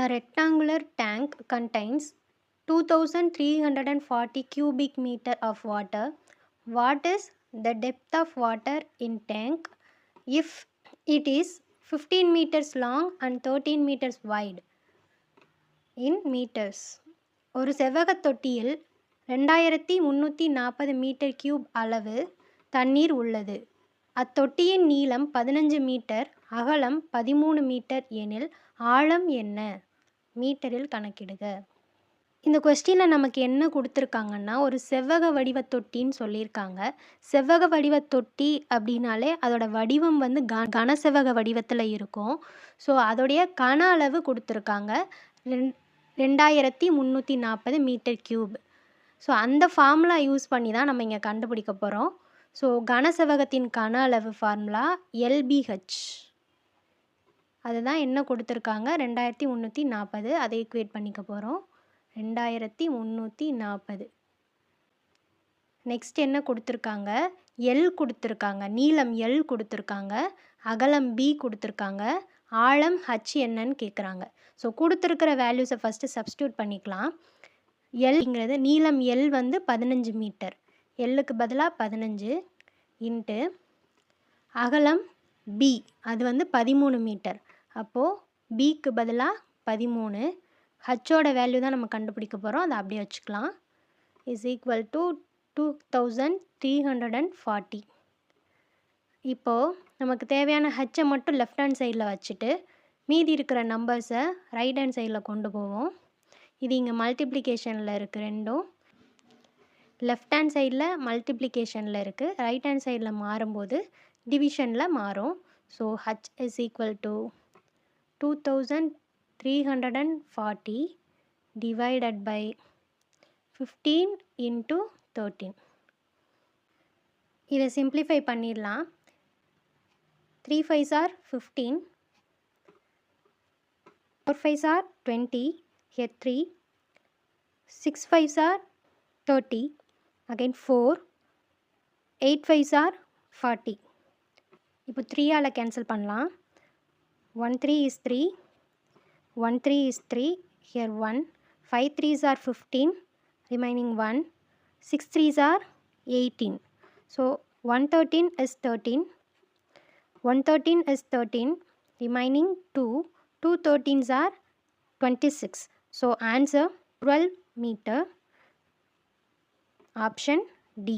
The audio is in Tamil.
A rectangular tank contains 2340 cubic meter of water. What is the depth of water in tank if it is 15 meters long and 13 meters wide in meters? ஒரு செவ்வகத் தொட்டியில் 2340 மீட்டர் கியூப் அளவு தண்ணீர் உள்ளது. அத்தொட்டியின் நீளம் 15 மீட்டர், அகலம் 13 மீட்டர் எனில் ஆழம் என்ன? மீட்டரில் கணக்கிடுக. இந்த கொஸ்டினில் நமக்கு என்ன கொடுத்துருக்காங்கன்னா, ஒரு செவ்வக வடிவ தொட்டின்னு சொல்லியிருக்காங்க. செவ்வக வடிவ தொட்டி அப்படின்னாலே அதோட வடிவம் வந்து கனசெவ்வக வடிவத்தில் இருக்கும். ஸோ அதோடைய கன அளவு கொடுத்துருக்காங்க 2340 மீட்டர் கியூப். ஸோ அந்த ஃபார்முலா யூஸ் பண்ணி தான் நம்ம இங்கே கண்டுபிடிக்க போகிறோம். ஸோ கனசெவ்வகத்தின் கன அளவு ஃபார்முலா LBH. அதுதான் என்ன கொடுத்துருக்காங்க 2340. அதை ஈக்குவேட் பண்ணிக்க போகிறோம். 2340. நெக்ஸ்ட் என்ன கொடுத்துருக்காங்க? எல் கொடுத்துருக்காங்க. நீளம் எல் கொடுத்துருக்காங்க. அகலம் பி கொடுத்துருக்காங்க. ஆழம் ஹச் என்னன்னு கேட்குறாங்க. ஸோ கொடுத்துருக்கிற வேல்யூஸை ஃபஸ்ட்டு சப்ஸ்டியூட் பண்ணிக்கலாம். எல்ங்கிறது நீளம் எல் வந்து 15 மீட்டர். எல்லுக்கு பதிலாக 15 இன்ட்டு அகலம் பி அது வந்து 13 மீட்டர். அப்போது பிக்கு பதிலாக 13. ஹச்சோட வேல்யூ தான் நம்ம கண்டுபிடிக்க போகிறோம். அதை அப்படியே வச்சுக்கலாம். Is equal to 2340. இப்போது நமக்கு தேவையான ஹச்சை மட்டும் லெஃப்ட் ஹேண்ட் சைடில் வச்சுட்டு மீதி இருக்கிற நம்பர்ஸை ரைட் ஹேண்ட் சைடில் கொண்டு போவோம். இது இங்கே மல்டிப்ளிகேஷனில் இருக்குது. ரெண்டும் லெஃப்ட் ஹேண்ட் சைடில் மல்டிப்ளிகேஷனில் இருக்குது. ரைட் ஹேண்ட் சைடில் மாறும்போது டிவிஷனில் மாறும். So H is equal to 2340 divided by 15 into 13. இதை சிம்பிளிஃபை பண்ணிடலாம். 3 5s are 15, 4 5s are 20, here 3, 6 5s are 30, again 4, 8 5s are 40. இப்போ 3ஆல் கேன்சல் பண்ணலாம். 1 3 is 3, 1 3 is 3, here 1, 5 3s are 15, remaining 1, 6 3s are 18. So 113 is 13, 113 is 13, remaining 2, 2 13s are 26. So answer 12 meter, option D.